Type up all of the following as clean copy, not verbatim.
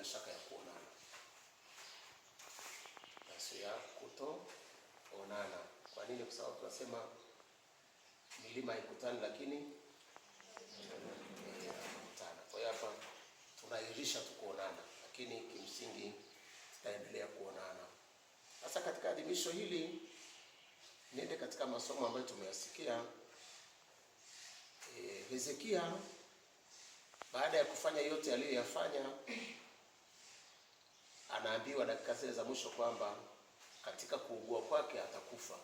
bila shaka ya kuonana, na sio ya kutoonana. Kwa nini? Kwa sababu tunasema milima haikutani lakini inakutana. Kwa hiyo hapa tunairisha tu kuonana, lakini kimsingi tutaendelea kuonana. Sasa katika adhimisho hili niende katika masomo ambayo tumeyasikia. Hezekia baada ya kufanya yote aliyoyafanya, anaambiwa dakika zile za mwisho kwamba katika kuugua kwake atakufa.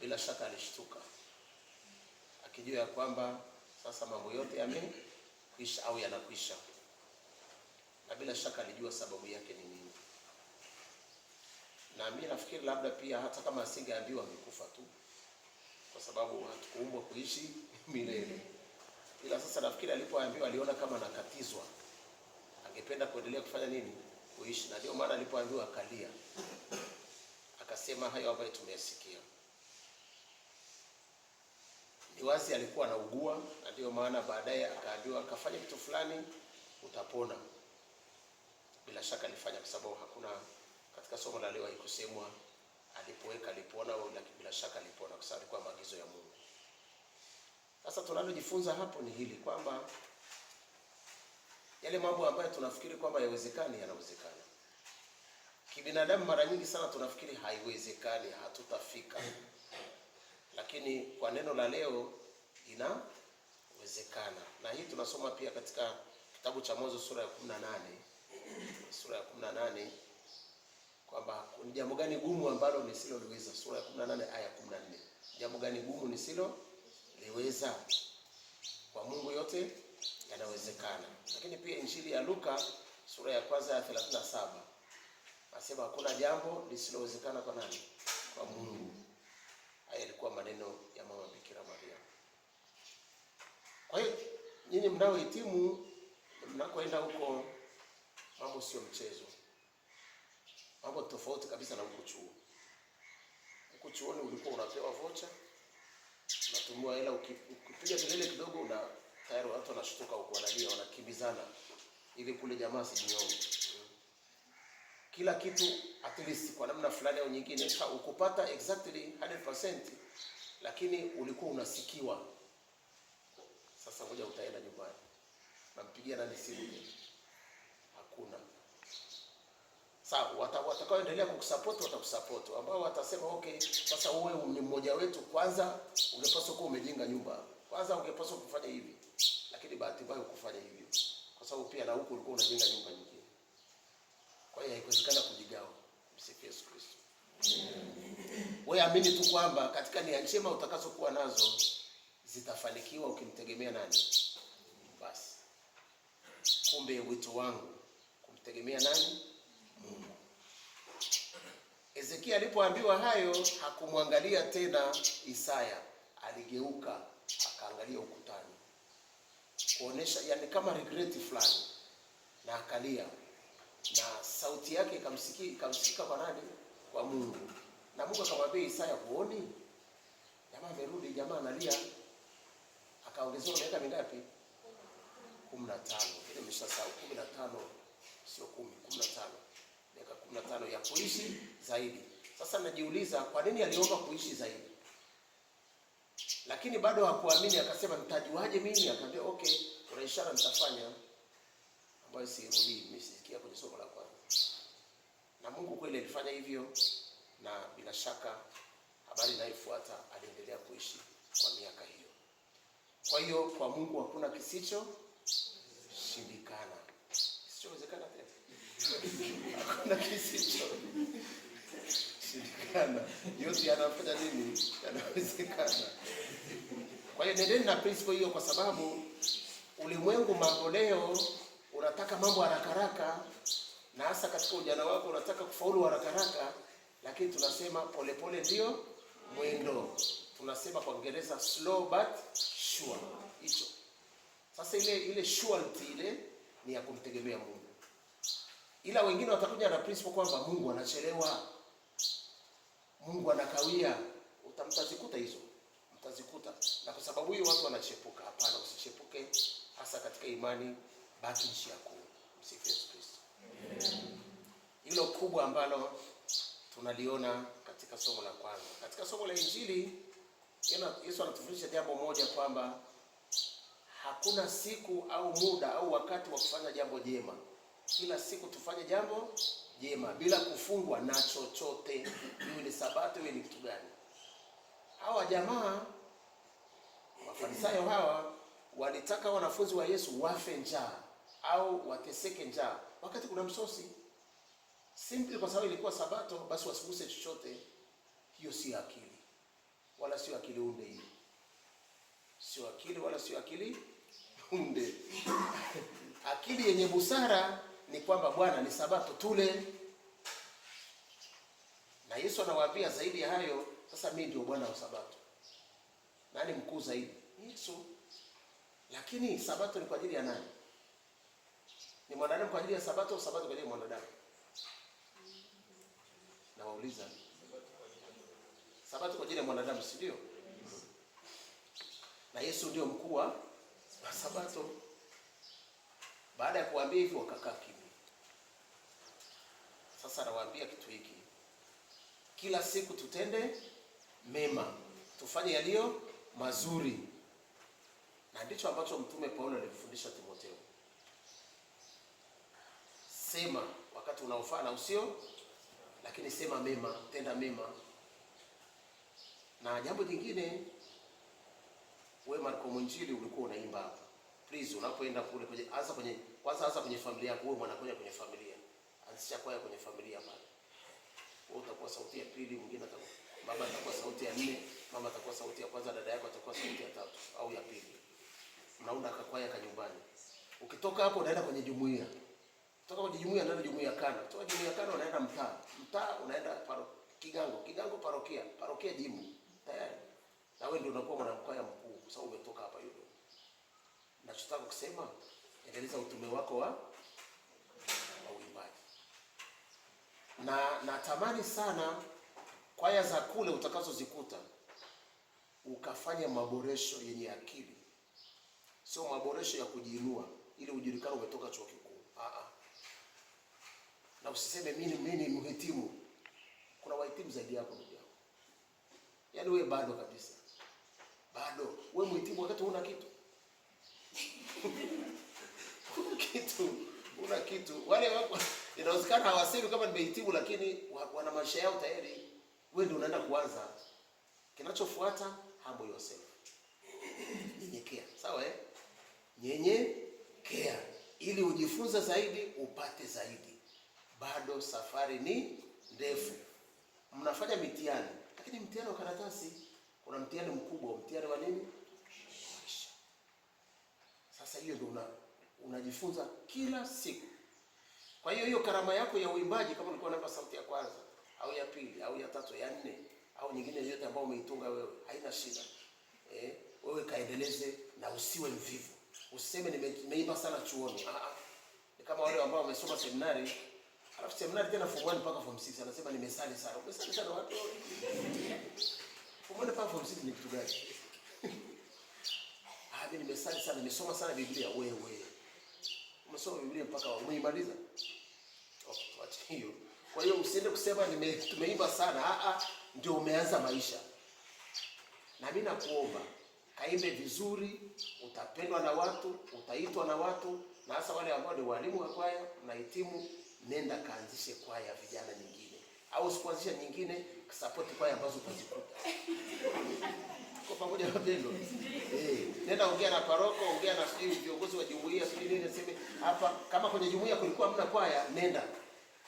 Bila shaka alishtuka, akijua ya kwamba sasa mambo yote yamekwisha au yanakwisha, na bila shaka alijua sababu yake ni nini. Na mimi nafikiri labda pia hata kama asingeambiwa angekufa tu, kwa sababu hatukuumbwa kuishi milele. Ila sasa nafikiri alipoambiwa aliona kama nakatizwa, angependa kuendelea kufanya nini? Kuishi. Na ndio maana alipoambiwa akalia, akasema hayo ambayo tumeyasikia. Ni wazi alikuwa anaugua, na ndio maana baadaye akaambiwa akafanya kitu fulani utapona. Bila shaka alifanya, kwa sababu hakuna katika somo la leo haikusemwa alipoweka alipona, lakini bila shaka alipona kwa sababu alikuwa maagizo ya Mungu. Sasa tunalojifunza hapo ni hili kwamba yale mambo ambayo tunafikiri kwamba yawezekani yanawezekana. Kibinadamu mara nyingi sana tunafikiri haiwezekani, hatutafika. Lakini kwa neno la leo inawezekana. Na hii tunasoma pia katika kitabu cha Mwanzo sura ya 18. Sura ya 18 kwamba ni jambo gani gumu ambalo nisiloliweza. Sura ya 18 aya 14. Jambo gani gumu nisiloliweza? Kwa Mungu yote yanawezekana. Lakini pia Injili ya Luka sura ya 1 ya 37 nasema hakuna jambo lisilowezekana kwa nani? Kwa Mungu. Haya yalikuwa maneno ya mama Bikira Maria. Kwa hiyo nyinyi mnaohitimu, mnakoenda huko, mambo sio mchezo. Mambo tofauti kabisa na huko chuo. Huko chuoni ulikuwa unapewa vocha, unatumwa hela, ukipiga kelele kidogo na tayari watu wanashtuka huko, wanalia, wanakimbizana ili kule jamaa sijinyonge. Kila kitu at least kwa namna fulani au nyingine ukupata exactly 100%, lakini ulikuwa unasikiwa. Sasa ngoja utaenda nyumbani, nampigia nani simu? Hakuna. Sawa, watakaoendelea kukusupport watakusupport, ambao watasema okay, sasa wewe ni mmoja wetu, kwanza ungepaswa kuwa umejenga nyumba, kwanza ungepaswa kufanya hivi, lakini bahati mbaya ukufanya hivyo, kwa sababu pia na huko ulikuwa unajenga nyumba nyingine. Kwa hiyo haikuwezekana kujigawa. Msifu Yesu Kristo. Wewe amini tu kwamba katika nia njema utakazokuwa nazo zitafanikiwa ukimtegemea nani? Basi. Kumbe wito wangu kumtegemea nani? Mungu. Hezekia alipoambiwa hayo hakumwangalia tena Isaya, aligeuka akaangalia ukutani. Kuonesha yani kama regret fulani, na akalia. Na sauti yake ikamsikika kwa nani? Kwa Mungu. Na Mungu akamwambia Isaya, huoni? Jamaa amerudi, jamaa analia. Akaongezewa miaka mingapi? 15. Ile nimeshasahau 15, sio 10, 15. Miaka 15 ya kuishi zaidi. Sasa najiuliza kwa nini aliomba kuishi zaidi? Lakini bado hakuamini, akasema nitajuaje mimi? Akamwambia okay, kuna ishara nitafanya ambayo sirudi, nimesikia kwenye somo la kwanza. Na Mungu kweli alifanya hivyo, na bila shaka habari inayofuata aliendelea kuishi kwa miaka hiyo. Kwa hiyo kwa Mungu hakuna kisicho shindikana. Kisichowezekana tena. Hakuna kisicho shindikana. Yote yanafanya nini? Yanawezekana. Kwa hiyo nendeni na principle hiyo, kwa sababu ulimwengu mambo leo unataka mambo haraka haraka, na hasa katika ujana wako unataka kufaulu haraka haraka, lakini tunasema polepole ndio mwendo. Tunasema kwa Kiingereza slow but sure. Hicho. Sasa ile surety ile ni ya kumtegemea Mungu. Ila wengine watakuja na principle kwamba Mungu anachelewa, Mungu anakawia. Mtazikuta hizo. Mtazikuta. Na kwa sababu hiyo watu wanachepuka. Hapana, usichepuke hasa katika imani. baki njia kuu. Msifu Yesu Kristo. Hilo kubwa ambalo tunaliona katika somo la kwanza. Katika somo la Injili Yesu anatufundisha jambo moja, kwamba hakuna siku au muda au wakati wa kufanya jambo jema. Kila siku tufanye jambo jema bila kufungwa na chochote, iwe ni Sabato, iwe ni kitu gani. Hawa jamaa Mafarisayo hawa walitaka wanafunzi wa Yesu wafe njaa au wateseke njaa wakati kuna msosi. Simply kwa sababu ilikuwa Sabato, basi wasiguse chochote. Hiyo si akili, wala sio akili unde. Hiyo sio akili, wala sio akili unde. Akili yenye busara ni kwamba Bwana, ni Sabato, tule. Na Yesu anawaambia zaidi ya hayo, sasa mimi ndio Bwana wa Sabato. Nani mkuu zaidi? Yesu. Lakini Sabato ni kwa ajili ya nani? Ni mwanadamu kwa ajili ya Sabato, Sabato kwa ajili ya mwanadamu? Na wauliza, Sabato kwa ajili ya mwanadamu, si ndio? Na Yesu ndio mkuu wa Sabato. Baada ya kuambia hivyo, wakakaa kimya. Sasa anawaambia kitu hiki: kila siku tutende mema, tufanye yaliyo mazuri. Na ndicho ambacho Mtume Paulo alifundisha Timotheo. Sema wakati unaofaa na usio, lakini sema mema, tenda mema. Na jambo jingine, wewe Marko Mwinjili ulikuwa unaimba hapa. Please, unapoenda kule kwanza kwenye familia yako, wewe mwanakwaya kwenye familia. Anzisha kwaya kwenye familia pale. Wewe utakuwa sauti ya pili, mwingine atakuwa baba, atakuwa sauti ya nne, mama atakuwa sauti ya kwanza, dada yako atakuwa sauti ya tatu au ya pili. Mnaunda kwaya ka nyumbani. Ukitoka hapo unaenda kwenye jumuiya. Kutoka kwenye jumuiya unaenda jumuiya kana. Kutoka jumuiya kana unaenda mtaa. Mtaa unaenda Kigango parokia jimbo. Tayari. Na wewe ndio unakuwa mwanakwaya mkuu kwa sababu umetoka hapa yule. Nachotaka kusema, endeleza utume wako wa uimbaji. Na natamani sana kwaya za kule utakazozikuta ukafanya maboresho yenye akili. Sio maboresho ya kujiinua ili ujulikane umetoka chuo kikuu. Na usiseme mimi ni mhitimu. Kuna wahitimu zaidi yako ndugu yangu. Yaani wewe bado kabisa. Bado wewe mhitimu wakati huna kitu. Una kitu. Wale wako inawezekana hawasemi kama nimehitimu, lakini wana maisha yao tayari. Wewe ndio unaenda kuanza. Kinachofuata, humble yourself. Nyenyekea. Sawa Nyenyekea ili ujifunze zaidi, upate zaidi. Bado safari ni ndefu. Mnafanya mitihani, lakini mtihani wa karatasi, kuna mtihani mkubwa, mtihani wa nini? Maisha. Sasa hiyo ndio unajifunza kila siku. Kwa hiyo karama yako ya uimbaji, kama ulikuwa unaimba sauti ya kwanza au ya pili au ya tatu, ya nne au nyingine yote ambayo umeitunga wewe, haina shida. Wewe kaendeleze na usiwe mvivu. Usiseme nimeimba sana chuoni. Ni kama wale ambao wamesoma seminari, alafu seminari tena form 1 mpaka form 6 anasema nimesali sana. Umesali sana wapi? Form 1 mpaka form 6 ni kitu gani? Mimi nimesali sana, nimesoma sana Biblia. Wewe umesoma Biblia mpaka umeimaliza? Acha hiyo. Kwa hiyo usiende kusema tumeimba sana. Ndio umeanza maisha. Na mimi nakuomba kaimbe vizuri, utapendwa na watu, utaitwa na watu, na hasa wale ambao ni walimu wa kwaya, mnahitimu, nenda kaanzishe kwaya vijana nyingine. Au usikuanzisha nyingine, support kwaya ambazo utazikuta. Kwa pamoja na pendo. Nenda ongea na paroko, ongea na viongozi wa jumuiya, nini naseme hapa, kama kwenye jumuiya kulikuwa hamna kwaya, nenda.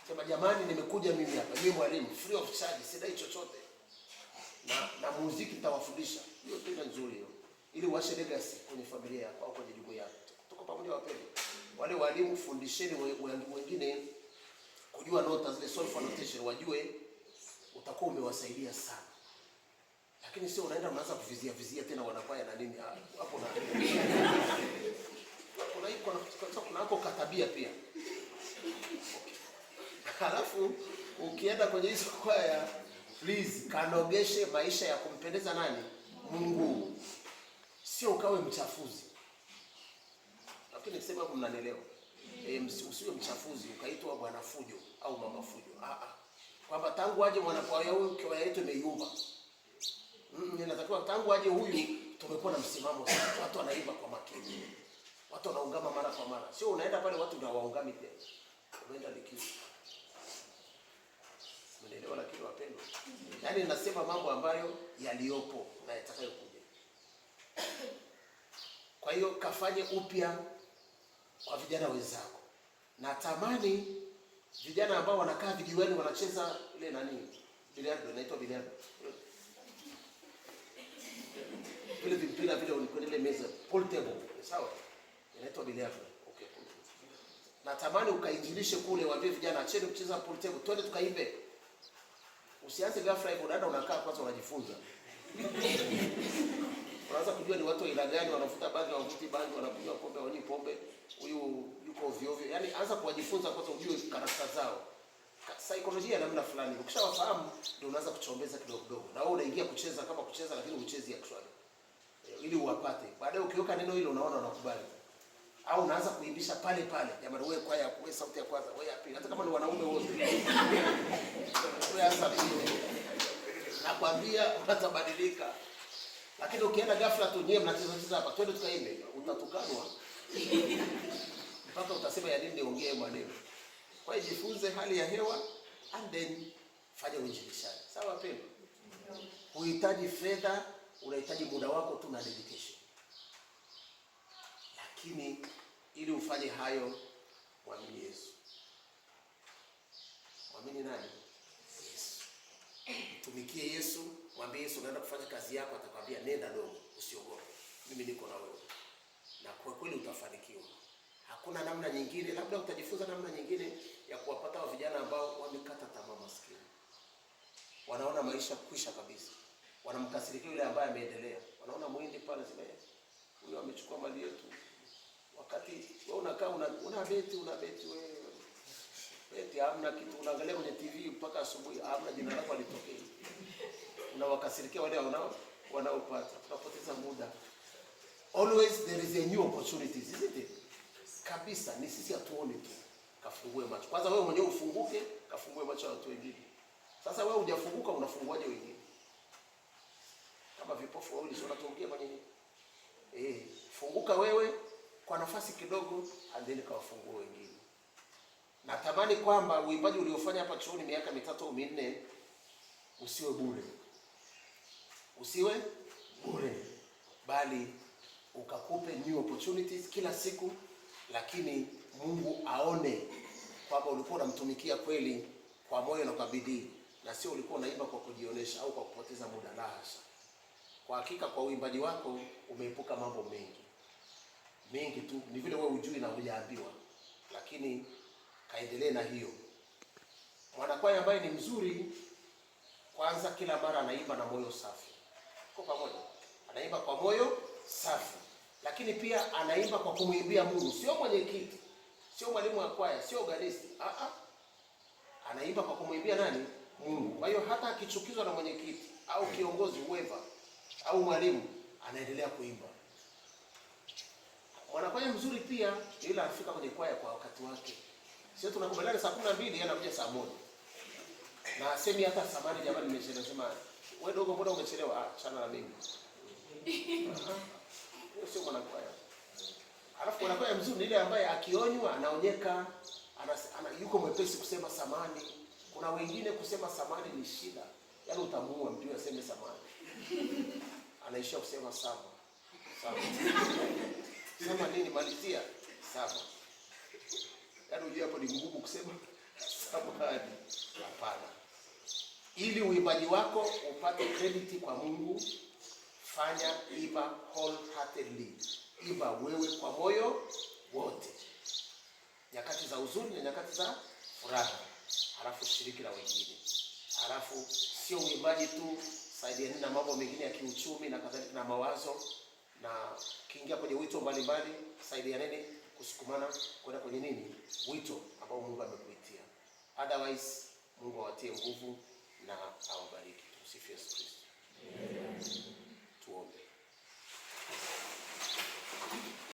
Sema jamani, nimekuja mimi hapa, mimi mwalimu, free of charge, sidai chochote. Na muziki nitawafundisha. Hiyo tena nzuri hiyo. Ili washe legacy kwenye familia yako au kwenye jumuiya yako. Tuko pamoja wapendwa. Wale walimu fundisheni wengine kujua nota zile solfa notation, wajue, utakuwa umewasaidia sana. Lakini sio unaenda unaanza kuvizia tena wanakwaya na nini hapo na. Kuna hapo katabia pia. Halafu ukienda kwenye hizo kwaya, please kanogeshe maisha ya kumpendeza nani? Mungu. Sio ukawe mchafuzi. Lakini nikisema mnanielewa. usiwe mchafuzi ukaitwa bwana fujo au mama fujo. Kwamba tangu aje mwanakwaya huyu kwaya yetu imeyumba. Inatakiwa tangu aje huyu tumekuwa na msimamo sana. Watu wanaimba kwa makini. Watu wanaungama mara kwa mara. Sio unaenda pale watu ndio waungami tena. Unaenda likizo. Mnaelewa lakini wapendwa. Yaani nasema mambo ambayo yaliopo na yatakayokuja. Kwa hiyo kafanye upya kwa vijana wenzako. Natamani vijana ambao wanakaa vijiweni wanacheza ile nani? Biliardo, inaitwa biliardo. Vile vipira vile kwenye ile meza, pool table, sawa? Inaitwa biliardo. Okay. Natamani ukainjilishe kule, waambie vijana acheni kucheza pool table, twende tukaimbe. Usianze ghafla hivyo, dada unakaa kwanza unajifunza. Unaanza kujua ni watu wa aina gani wanafuta bangi, wanavuti bangi, wanakunywa pombe, wanywi pombe. Huyu yuko ovyo ovyo. Yaani anza kuwajifunza kwanza ujue karakta zao. Saikolojia ya namna fulani. Ukishawafahamu ndio unaanza kuchombeza kidogo kidogo. Na wewe unaingia kucheza kama kucheza lakini uchezi actually. Ili uwapate. Baadaye ukiweka neno hilo unaona wanakubali. Au unaanza kuimbisha pale pale. Jamani wewe kwaya, wewe sauti ya kwanza, wewe ya pili. Hata kama ni wanaume wote. Wewe anza pili. Nakwambia utabadilika. Lakini ukienda ghafla tu nyewe mnacheza hapa, twende tukaimbe, utatukanwa. Mpaka utasema ya nini niongee maneno. Kwa hiyo jifunze hali ya hewa and then fanya uinjilishaji. Sawa wapendwa? Unahitaji fedha, unahitaji muda wako tu na dedication. Lakini ili ufanye hayo muamini Yesu. Muamini nani? Yesu. Mtumikie Yesu, mwambie Yesu unaenda kufanya kazi yako, atakwambia nenda dogo, usiogope. Mimi niko na wewe. Na kwa kweli utafanikiwa. Hakuna namna nyingine, labda utajifunza namna nyingine ya kuwapata wa vijana ambao wamekata tamaa maskini. Wanaona maisha kwisha kabisa. Wanamkasirikia yule ambaye ameendelea. Wanaona muhindi pale sema huyu amechukua mali yetu. Wakati wewe unakaa una beti wewe. Beti hamna kitu, unaangalia kwenye TV mpaka asubuhi, hamna jina lako litokee. Unawakasirikia wale wanaopata. Tunapoteza muda. Always there is a new opportunity, isn't it? Kabisa, ni sisi atuone tu. Kafungue macho. Kwanza wewe mwenyewe ufunguke, kafungue macho ya watu wengine. Sasa wewe hujafunguka unafunguaje wengine? Kama vipofu wao ulisona tuongee kwa nini? Funguka wewe kwa nafasi kidogo, and then kawafungue wengine. Natamani kwamba uimbaji uliofanya hapa chuoni miaka 3 au 4 usiwe bure. Usiwe bure. Bali ukakupe new opportunities kila siku, lakini Mungu aone kwamba ulikuwa unamtumikia kweli kwa moyo na kwa bidii, na sio ulikuwa unaimba kwa kujionyesha au kwa kupoteza muda. La hasha. Kwa hakika kwa uimbaji wako umeepuka mambo mengi tu, ni vile wewe hujui na hujaambiwa, lakini kaendelee na hiyo. Mwanakwaya ambaye ni mzuri, kwanza kila mara anaimba na moyo safi. Kwa pamoja anaimba kwa moyo safi, lakini pia anaimba kwa kumwimbia Mungu. Sio mwenyekiti, sio mwalimu wa kwaya, sio organisti. Anaimba kwa kumwimbia nani? Mungu. Kwa hiyo hata akichukizwa na mwenyekiti au kiongozi whoever au mwalimu, anaendelea kuimba. Mwanakwaya mzuri pia yule afika kwenye kwaya kwa wakati wake. Sio tunakubaliana saa 12 yeye anakuja saa 1. Na asemi hata samani jamani nimechelewa, sema wewe dogo mbona umechelewa? Chana na mimi. Sio mwanakwaya. Alafu mwanakwaya mzuri ile ambaye akionywa anaonyeka, yuko mwepesi kusema samani. Kuna wengine kusema samani ni shida. Yaani utamuua mtu aseme samani. Anaishia kusema sawa. Sema nini malizia? Sawa. Yaani unajua hapo ni ngumu kusema samani. Hapana. Ili uimbaji wako upate credit kwa Mungu, fanya imba wholeheartedly. Imba wewe kwa moyo wote. Nyakati za huzuni na nyakati za furaha. Halafu shiriki na wengine. Halafu sio uimbaji tu, saidiani na mambo mengine ya kiuchumi na kadhalika na mawazo, na kiingia kwenye wito mbalimbali, saidianeni kusukumana kwenda kwenye nini? Wito ambao Mungu amekuitia. Otherwise Mungu awatie nguvu na awabariki.